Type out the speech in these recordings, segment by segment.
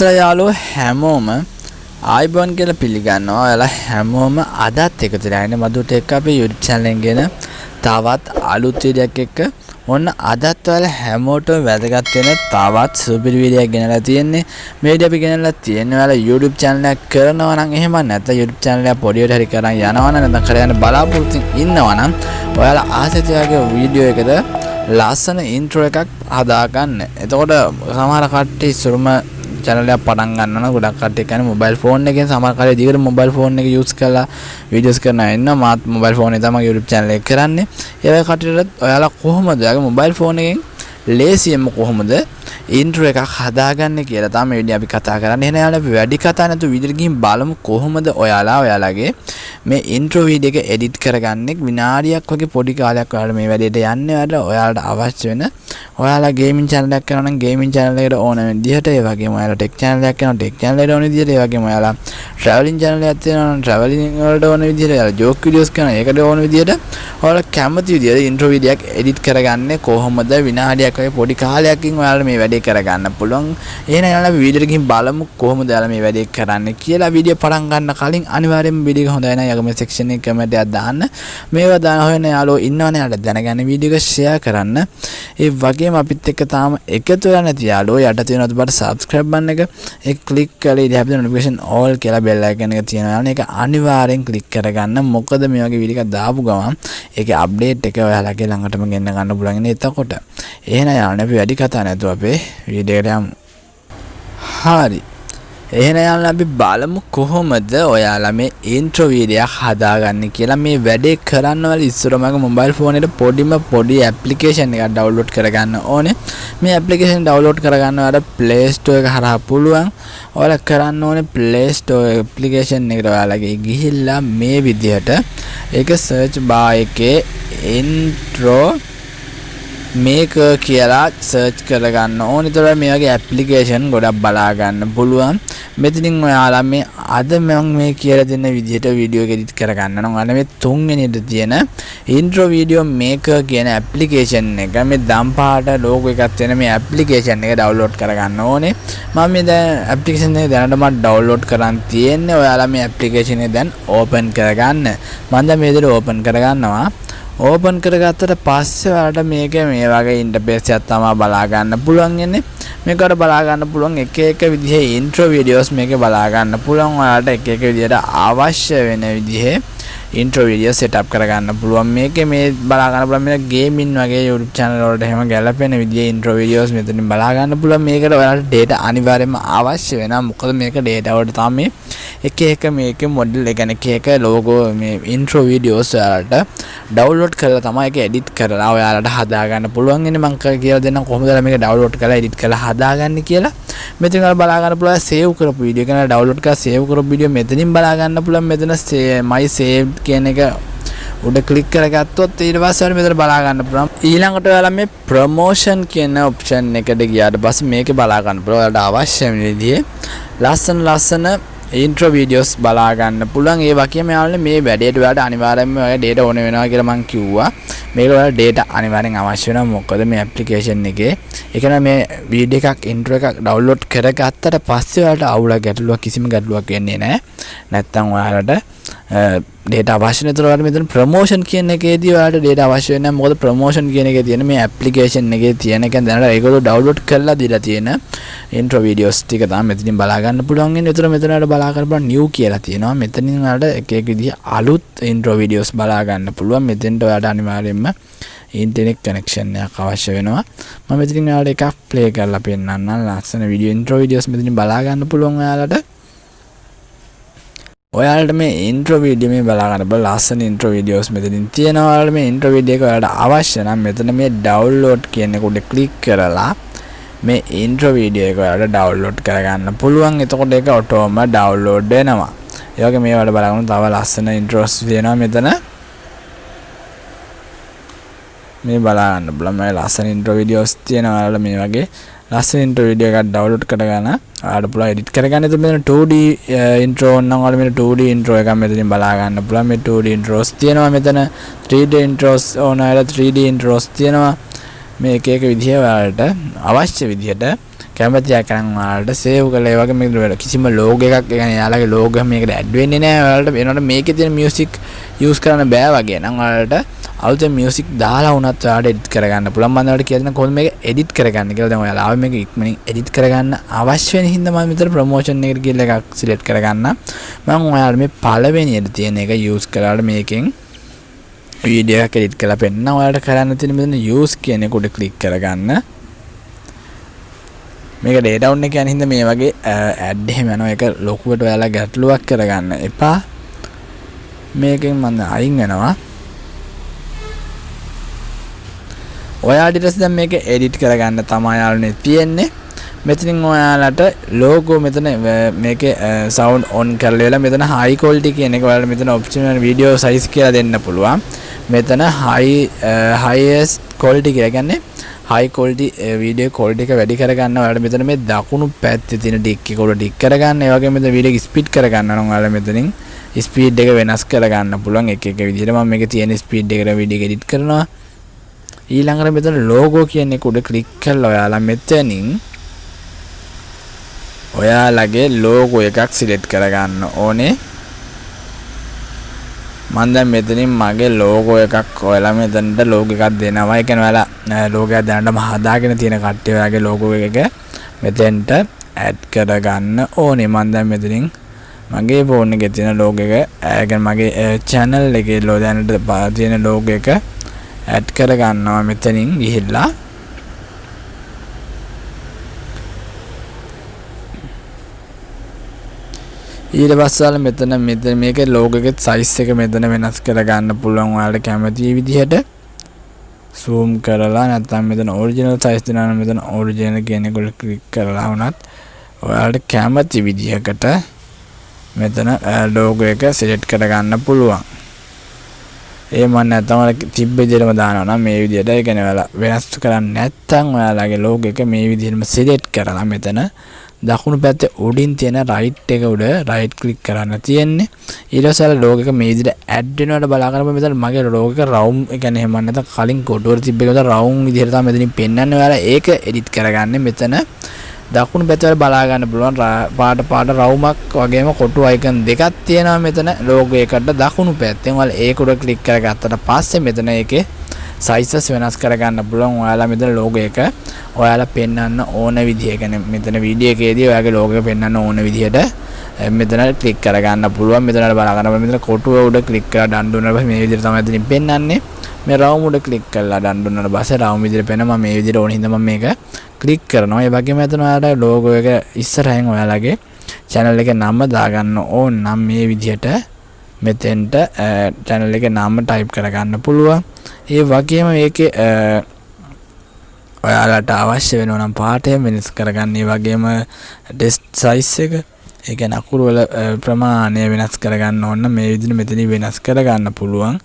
යාළුවෝ හැමෝම ආයිබෝන් කියලා පිළිගන්නවා. ඔයාලා හැමෝම අදත් එකතු වෙලා ඉන්නේ මදුට එක්ක අපේ YouTube channel එකෙන් ගෙන තවත් අලුත් වීඩියෝක් එක්ක. ඔන්න අදත් ඔයාලා හැමෝටම වැදගත් වෙන තවත් සුපිරි වීඩියෝයක් ගෙනලා තියෙන්නේ. මේ වීඩියෝ අපි ගෙනලා තියෙන්නේ ඔයාලා YouTube channel එක කරනවා නම් එහෙම නැත්නම් YouTube channel එක පොඩියට හරි කරන් යනවා නම් නැත්නම් කරගෙන බලාපොරොත්තු ඉන්නවා නම් ඔයාලා ආසතියගේ වීඩියෝ එකද ලස්සන intro එකක් හදාගන්න. එතකොට සමහර කට්ටිය ඉස්සරම channel එක පටන් ගන්නවා ගොඩක් කට්ටිය කියන්නේ mobile phone එකෙන් සමහර කට්ටිය දිගට mobile phone එක use කරලා videos කරනවා ඉන්නවා. මාත් mobile phone එකේ තමයි YouTube channel එක කරන්නේ. ඒ වගේ කට්ටියට ඔයාලා කොහොමද ඔයාගේ mobile phone එකෙන් ලේසියෙන්ම කොහොමද intro එකක් හදාගන්නේ කියලා තමයි මේ වීඩියෝ අපි කතා කරන්නේ. එහෙනම් යාළුවා අපි වැඩි කතා නැතුව වීඩියෝට ගිහින් බලමු කොහොමද ඔයාලගේ මේ intro වීඩියෝ එක edit කරගන්නේ. විනාඩියක් වගේ පොඩි කාලයක් ඔයාලා මේ වැඩේට යන්නේ. ඔයාලට අවශ්‍ය වෙන ඔයාලා ගේමින් channel එකක් කරනවා නම් ගේමින් channel එකට ඕන විදිහට, ඒ වගේම ඔයාලා tech channel එකක් කරනවා tech channel එකට ඕන විදිහට, ඒ වගේම ඔයාලා traveling channel එකක් තියෙනවා නම් traveling වලට ඕන විදිහට, ඔයාලා joke videos කරනවා ඒකට ඕන විදිහට ඔයාලා කැමති විදිහට intro වීඩියෝ එකක් edit කරගන්නේ කොහොමද විනාඩියක් වගේ පොඩි කාලයකින් ඔයාලා මේ වැඩේ කරගන්න පුළුවන්. එහෙනම් යාළුවා අපි වීඩියෝ එකකින් බලමු කොහොමද යාළුවා මේ වැඩේ කරන්නේ කියලා. වීඩියෝ පටන් ගන්න කලින් අනිවාර්යයෙන්ම වීඩියෝ එක හොඳයි නම් යගම section එකේ comment එකක් දාන්න. මේවා දාන හොයන යාළුවෝ ඉන්නවනේ යාළුවා දැනගන්න වීඩියෝ එක share කරන්න. ඒ වගේම අපිත් එක්ක තාම එකතු වෙලා නැති යාළුවෝ යට තියෙන ඔතන subscribe button එක ඒක click කරලා ඉතින් අපිට notification all කියලා bell icon එක තියෙනවා. ඒක අනිවාර්යෙන් click කරගන්න. මොකද මේ වගේ වීඩියෝ එකක් දාපු ගමන් ඒකේ update එක ඔයාලගේ ළඟටම ගෙන්න ගන්න පුළුවන් ඉන්නේ එතකොට. එහෙනම් යාළුවනේ අපි වැඩි කතා නැතුව අපේ වීඩියෝ එකට යමු. හරි. එහෙනම් යාළුවා අපි බලමු කොහොමද ඔයාලා මේ intro වීඩියෝ හදාගන්නේ කියලා. මේ වැඩේ කරන්න වල ඉස්සරම mobile phone එකට පොඩි application එකක් download කරගන්න ඕනේ. මේ application download කරගන්න ඔයාලා Play Store එක හරහා පුළුවන්. ඔයාලා කරන්න ඕනේ Play Store application එකට ඔයාලගේ ගිහිල්ලා මේ විදිහට ඒක search bar එකේ intro maker කියලා search කරගන්න ඕනේ. ඒතර මේ වගේ application ගොඩක් බලා ගන්න පුළුවන්. මෙතනින් ඔයාලා මේ අද මම මේ කියලා දෙන විදිහට වීඩියෝ එක edit කරගන්න නම් ඔයාලා මේ තුන්වෙනියට තියෙන intro video maker කියන application එක මේ දම් පාට logo එකක් තියෙන මේ application එක download කරගන්න ඕනේ. මම මේ දැන් application එක දැනටම download කරන් තියෙන්නේ. ඔයාලා මේ application එක දැන් open කරගන්න. මම දැන් මේ විදිහට open කරගන්නවා. ඕපන් කරගත්තට පස්සේ ඔයාලට මේක මේ වගේ ඉන්ටර්ෆේස් එකක් තමයි බලා ගන්න පුළුවන් ඉන්නේ. මේකට බලා ගන්න පුළුවන් එක විදිහේ intro videos මේකේ බලා ගන්න පුළුවන්. ඔයාලට එක විදිහට අවශ්‍ය වෙන විදිහේ intro video setup කරගන්න පුළුවන්. මේකේ මේ බලා ගන්න පුළුවන් මේ gaming වගේ YouTube channel වලට එහෙම ගැලපෙන විදිහේ intro videos මෙතනින් බලා ගන්න පුළුවන්. මේකට ඔයාලට data අනිවාර්යයෙන්ම අවශ්‍ය වෙනවා. මොකද මේක data වලට තමයි එක මේකේ model එක එක logo මේ intro videos ඔයාලට download කරලා තමයි ඒක edit කරලා ඔයාලට හදා ගන්න පුළුවන් ඉන්නේ. මම කියලා දෙන්නම් කොහොමද මේක download කරලා edit කරලා හදාගන්නේ කියලා. මෙතන ඔයාලා බලා ගන්න පුළුවන් save කරපු video එක නේ download කරලා save කරපු video මෙතනින් බලා ගන්න පුළුවන්. මෙතන my save කියන එක උඩ click කරගත්තොත් ඊට පස්සේ මෙතන බලා ගන්න පුළුවන්. ඊළඟට ඔයාලා මේ promotion කියන option එකට ගියාට පස්සේ මේකේ බලා ගන්න පුළුවන්. ඔයාලට අවශ්‍ය වෙන විදිහේ ලස්සන intro videos බලා ගන්න පුළුවන්. ඒ වගේම යාළුවනේ මේ වැඩේට ඔයාලට අනිවාර්යයෙන්ම ඔයාගේ data ඕන වෙනවා කියලා මම කිව්වා. මේක ඔයාලට data අනිවාර්යෙන් අවශ්‍ය වෙනවා. මොකද මේ application එකේ ඒ කියන්නේ මේ video එකක් intro එකක් download කරගත්තට පස්සේ ඔයාලට අවුලක් ගැටලුවක් කිසිම ගැටලුවක් වෙන්නේ නැහැ. නැත්තම් ඔයාලට data අවශ්‍ය නැතර ඔයාලට මෙතන promotion කියන එකේදී ඔයාලට data අවශ්‍ය වෙන්නේ නැහැ. මොකද promotion කියන එකේ තියෙන මේ application එකේ තියෙන එක දැනට ඒගොල්ලෝ download කරලා දීලා තියෙන intro videos ටික තමයි මෙතනින් බලා ගන්න පුළුවන් ඉන්නේ. ඒතර මෙතන ඔයාලට බලා ගන්න පුළුවන් new කියලා තියෙනවා. මෙතනින් ඔයාලට එක විදිහ අලුත් intro videos බලා ගන්න පුළුවන්. මෙතෙන්ට ඔයාලට අනිවාර්යයෙන්ම internet connection එකක් අවශ්‍ය වෙනවා. මම මෙතනින් ඔයාලට එකක් play කරලා පෙන්නන්නම්. ලස්සන video intro videos මෙතනින් බලා ගන්න පුළුවන් ඔයාලට. ඔයාලට මේ intro video මේ බලා ගන්න බල ලස්සන intro videos මෙතනින් තියෙනවා. ඔයාලට මේ intro video එක ඔයාලට අවශ්‍ය නම් මෙතන මේ download කියන එක උඩ click කරලා මේ intro video එක ඔයාලට download කරගන්න පුළුවන්. එතකොට ඒක ඔටෝම download වෙනවා. ඒ වගේ මේ වල බලගන්න තව ලස්සන intros තියෙනවා මෙතන. මේ බලා ගන්න බලන්න මේ ලස්සන intro videos තියෙනවා. ඔයාලට මේ වගේ ලස්සන intro video එකක් download කරගන්න ඔයාලට පුළුවන් edit කරගන්න. එතකොට මෙතන 2D intro නම් ඔයාලට මෙතන 2D intro එකක් මෙතනින් බලා ගන්න පුළුවන්. මේ 2D intros තියෙනවා මෙතන. 3D intros ඕන අයලා 3D intros තියෙනවා. මේ එක විදිහ ඔයාලට අවශ්‍ය විදිහට කැමති අය කරන් ඔයාලට සේව් කරලා ඒ වගේ මේක කිසිම ලෝගෝ එකක් يعني යාළගේ ලෝගෝ එක මේකට ඇඩ් වෙන්නේ නැහැ. ඔයාලට වෙනකොට මේකේ තියෙන මියුසික් යූස් කරන්න බෑ වගේ නම් ඔයාලට අලුතෙන් මියුසික් දාලා වුණත් ඔයාලට එඩිට් කරගන්න පුළුවන්. මම ඔයාලට කියලා දෙන කොහොමද මේක එඩිට් කරගන්න කියලා. දැන් ඔයාලා ආවේ මේක ඉක්මනින් එඩිට් කරගන්න අවශ්‍ය වෙන හින්දා මම මෙතන ප්‍රොමෝෂන් එකට ගිහලා එකක් සිලෙක්ට් කරගන්න. මම ඔයාලට මේ පළවෙනියට තියෙන එක යූස් කරලා මේකෙන් වීඩියෝ එකක් එඩිට් කරලා පෙන්නන. ඔයාලට කරන්න තියෙන මෙතන යූස් කියන එක උඩ ක්ලික් කරගන්න. මේක ඩේටා ඩවුන් එක යන හින්දා මේ වගේ ඇඩ් එහෙම යනවා. ඒක ලොකුවට ඔයාලා ගැටලුවක් කරගන්න එපා. මේකෙන් මම අයින් වෙනවා. ඔයාලට ඊට පස්සේ දැන් මේක එඩිට් කරගන්න තමයි යාළුවනේ තියෙන්නේ. මෙතනින් ඔයාලට ලෝගෝ මෙතන මේකේ සවුන්ඩ් ඔන් කරලා වෙලා මෙතන හයි ක්වොලිටි කියන එක ඔයාලට මෙතන ඔප්ෂනල් වීඩියෝ සයිස් කියලා දෙන්න පුළුවන්. මෙතන highest quality කියලා කියන්නේ high quality video quality එක වැඩි කරගන්න ඔයාලට මෙතන මේ දකුණු පැත්තේ තියෙන ටික් එක උඩ ටික් කරගන්න. ඒ වගේම මෙතන වීඩියෝ එක ස්පීඩ් කරගන්න නම් ඔයාලා මෙතනින් ස්පීඩ් එක වෙනස් කරගන්න පුළුවන් එක එක විදිහට. මම මේකේ තියෙන ස්පීඩ් එකට වීඩියෝ එක එඩිට් කරනවා. ඊළඟට මෙතන logo කියන එක උඩ ක්ලික් කරලා ඔයාලා මෙතනින් ඔයාලගේ logo එකක් සිලෙක්ට් කරගන්න ඕනේ. මම දැන් මෙතනින් මගේ logo එකක් ඔයාලා මෙතනට logo එකක් දෙනවා. ඒ කියන්නේ ඔයාලා logo එක දැනටම හදාගෙන තියෙන කට්ටිය ඔයාගේ logo එක මෙතෙන්ට add කරගන්න ඕනේ. මම දැන් මෙතනින් මගේ phone එකේ තියෙන logo එක ඒ මගේ channel එකේ දැනට තියෙන logo එක add කරගන්නවා මෙතනින් ගිහිල්ලා. ඊට පස්සේ මෙතන මේකේ logo එකේ size එක මෙතන වෙනස් කරගන්න පුළුවන් ඔයාලට කැමති විදිහට zoom කරලා නැත්නම් මෙතන original size දෙනවා නම් මෙතන original කියන එක ක්ලික් කරලා වුණත් ඔයාලට කැමති විදිහකට මෙතන logo එක select කරගන්න පුළුවන්. ඒ මම නැත්නම් ඔයාලා තිබ්බ විදිහටම දානවා නම් මේ විදිහට ඒ කියන්නේ ඔයාලා වෙනස් කරන්නේ නැත්නම් ඔයාලගේ logo එක මේ විදිහටම select කරලා මෙතන දකුණු පැත්තේ උඩින් තියෙන right එක උඩ right click කරන්න තියෙන්නේ. ඊට පස්සේ logo එක මේ විදිහට add වෙනවට බලා ගන්න මෙතන මගේ logo එක round ඒ කියන්නේ එහෙම නැත්නම් කලින් කොටුවර තිබ්බ එක round විදිහට තමයි මෙතනින් පෙන්වන්නේ. ඔයාලා ඒක edit කරගන්නේ මෙතන දකුණු පැත්තේ බලා ගන්න පුළුවන් පාට රවුමක් වගේම කොටු icon දෙකක් තියෙනවා මෙතන logo එකට දකුණු පැත්තෙන්. ඔයාලා ඒක උඩ click කරගත්තට පස්සේ මෙතන ඒකේ sizes වෙනස් කරගන්න පුළුවන්. ඔයාලා මෙතන logo එක ඔයාලා පෙන්වන්න ඕන විදිහ කියන්නේ මෙතන වීඩියෝ එකේදී ඔයාගේ logo එක පෙන්වන්න ඕන විදිහට මෙතන ක්ලික් කරගන්න පුළුවන්. මෙතනට බලා ගන්න මෙතන කොටුව උඩ ක්ලික් කරලා ඩන් දුන්නාට පස්සේ මේ විදිහට තමයි මෙතනින් පෙන්වන්නේ. මේ රවුම් උඩ ක්ලික් කරලා ඩන් දුන්නාට පස්සේ රවුම් විදිහට පෙන්වනවා. මේ විදිහට ඕන හින්දා මම මේක ක්ලික් කරනවා. ඒ වගේම මෙතන ඔයාලා logo එක ඉස්සරහින් ඔයාලගේ channel එකේ නම දාගන්න ඕන නම් මේ විදිහට මෙතෙන්ට channel එකේ නම type කරගන්න පුළුවන්. ඒ වගේම මේකේ ඔයාලට අවශ්‍ය වෙනවා නම් පාටය වෙනස් කරගන්න. ඒ වගේම text size එක ඒ කියන්නේ අකුරු වල ප්‍රමාණය වෙනස් කරගන්න ඕන නම් මේ විදිහට මෙතනින් වෙනස් කරගන්න පුළුවන්.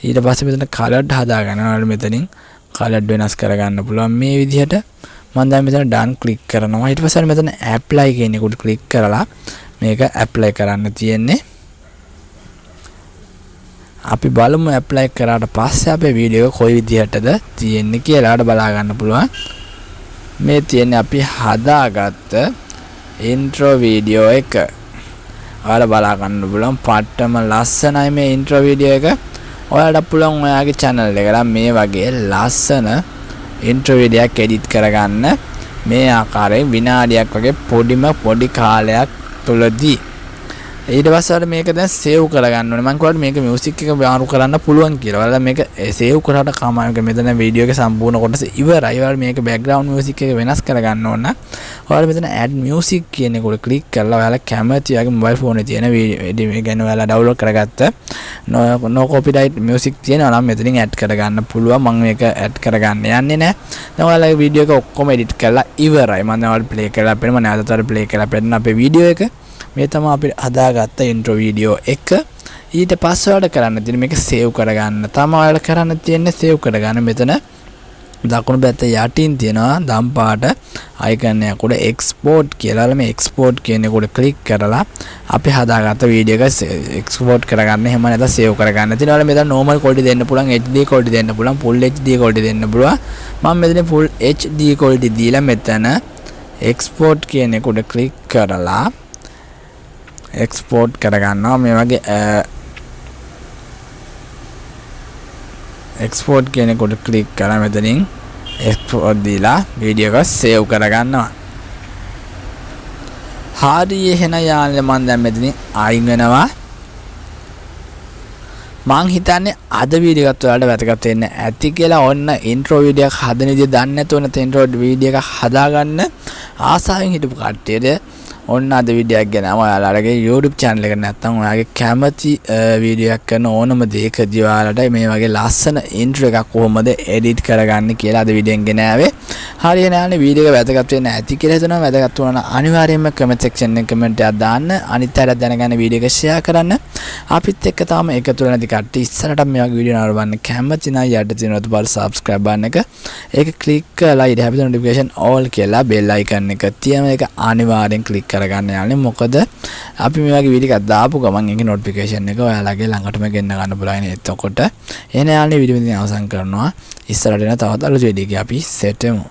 ඊට පස්සේ මෙතන colored හදා ගන්න ඔයාලා මෙතනින් colored වෙනස් කරගන්න පුළුවන් මේ විදිහට. මම දැන් මෙතන done click කරනවා. ඊට පස්සේ මෙතන apply කියන එක උඩ click කරලා මේක apply කරන්න තියෙන්නේ. අපි බලමු apply කරාට පස්සේ අපේ වීඩියෝ එක කොයි විදිහටද තියෙන්නේ කියලා බලා ගන්න පුළුවන්. මේ තියෙන්නේ අපි හදාගත්ත intro වීඩියෝ එක. ඔයාලා බලා ගන්න පුළුවන් පට්ටම ලස්සනයි මේ intro වීඩියෝ එක. ඔයාලට පුළුවන් ඔයාගේ channel එකට මේ වගේ ලස්සන intro වීඩියෝ එකක් edit කරගන්න මේ ආකාරයෙන් විනාඩියක් වගේ පොඩි කාලයක් තුලදී. ඊට පස්සේ මේක දැන් සේව් කරගන්න ඕනේ. මම කිව්වා මේක මියුසික් එක වාරු කරන්න පුළුවන් කියලා. ඔයාලා මේක සේව් කරාට කමායක මෙතන වීඩියෝ එකේ සම්පූර්ණ කොටස ඉවරයි. ඔයාලා මේක බෑග්ග්‍රවුන්ඩ් මියුසික් එක වෙනස් කරගන්න ඕන. ඔයාලා මෙතන add music කියන එක උඩ ක්ලික් කරලා ඔයාලා කැමති වගේ මොබයිල් ෆෝන් එකේ තියෙන වීඩියෝ ඒ කියන්නේ ඔයාලා ඩවුන්ලෝඩ් කරගත්ත no copyright music තියෙනවා නම් මෙතනින් add කරගන්න පුළුවන්. මම මේක add කරගන්න යන්නේ නැහැ. දැන් ඔයාලා වීඩියෝ එක ඔක්කොම edit කරලා ඉවරයි. මම දැන් ඔයාලට play කරලා පෙන්නම නැවතත් play කරලා පෙන්නන අපේ වීඩියෝ එක. මේ තමයි අපි හදාගත්ත intro වීඩියෝ එක. ඊට පස්සේ ඔයාලට කරන්න තියෙන්නේ මේක save කරගන්න. තමයි ඔයාලට කරන්න තියෙන්නේ save කරගන්න. මෙතන දකුණු පැත්තේ යටින් තියෙනවා දම් පාට icon එක උඩ export කියලා. මේ export කියන එක උඩ click කරලා අපි හදාගත්ත වීඩියෝ එක export කරගන්න. එහෙම නැත්නම් save කරගන්න තියෙනවා. ඔයාලා මෙතන normal quality දෙන්න පුළුවන්, HD quality දෙන්න පුළුවන්, full HD quality දෙන්න පුළුවන්. මම මෙතන full HD quality දීලා මෙතන එක්ස්පෝර්ට් කියන එක උඩ ක්ලික් කරලා එක්ස්පෝර්ට් කරගන්නවා මේ වගේ එක්ස්පෝර්ට් කියන එක උඩ ක්ලික් කරලා මෙතනින් එක්ස්පෝර්ට් දීලා වීඩියෝ එක සේව් කරගන්නවා. හරි එහෙනම් යාළුවනේ මම දැන් මෙතනින් අයින් වෙනවා. මං හිතන්නේ අද වීඩියෝ එකත් ඔයාලට වැදගත් වෙන්න ඇති කියලා. ඔන්න ඉන්ට්‍රෝ වීඩියෝ එක හදන විදිය දන්නේ නැතුව නැත්නම් ඉන්ට්‍රෝ වීඩියෝ එක හදාගන්න ආසාවෙන් හිටපු කට්ටියට ඔන්න අද වීඩියෝ එක ගෙනාම ඔයාලගේ YouTube channel එක නැත්නම් ඔයාගේ කැමති වීඩියෝ එකක් කරන ඕනම දෙයකදී ඔයාලට මේ වගේ ලස්සන ඉන්ට්‍රෝ එකක් කොහොමද එඩිට් කරගන්න කියලා අද වීඩියෝ එකෙන් ගෙනාවේ. හරියට නානේ වීඩියෝ එක වැදගත් වෙන්න ඇති කියලා හිතනවා. වැදගත් වුණා නම් අනිවාර්යයෙන්ම comment section එකේ comment එකක් දාන්න. අනිත් අයත් දැනගන්න වීඩියෝ එක share කරන්න. අපිත් එක්ක තාම එකතු වෙලා නැති කට්ටිය ඉස්සරහට මේ වගේ වීඩියෝ නරඹන්න කැමති නම් යට තියෙන රතු බල් subscribe button එක ඒක click කරලා ඊට හැපි notification all කියලා bell icon එක තියෙන එක අනිවාර්යෙන් click කරගන්න යාළුවනේ. මොකද අපි මේ වගේ වීඩියෝ එකක් දාපු ගමන් ඒකේ notification එක ඔයාලගේ ළඟටම ගෙන්න ගන්න පුළුවන්. එතකොට එන යාළුවනේ වීඩියෝ එක අවසන් කරනවා. ඉස්සරහට එන තවත් අලුත් වීඩියෝ එකක් අපි සෙට් වෙමු.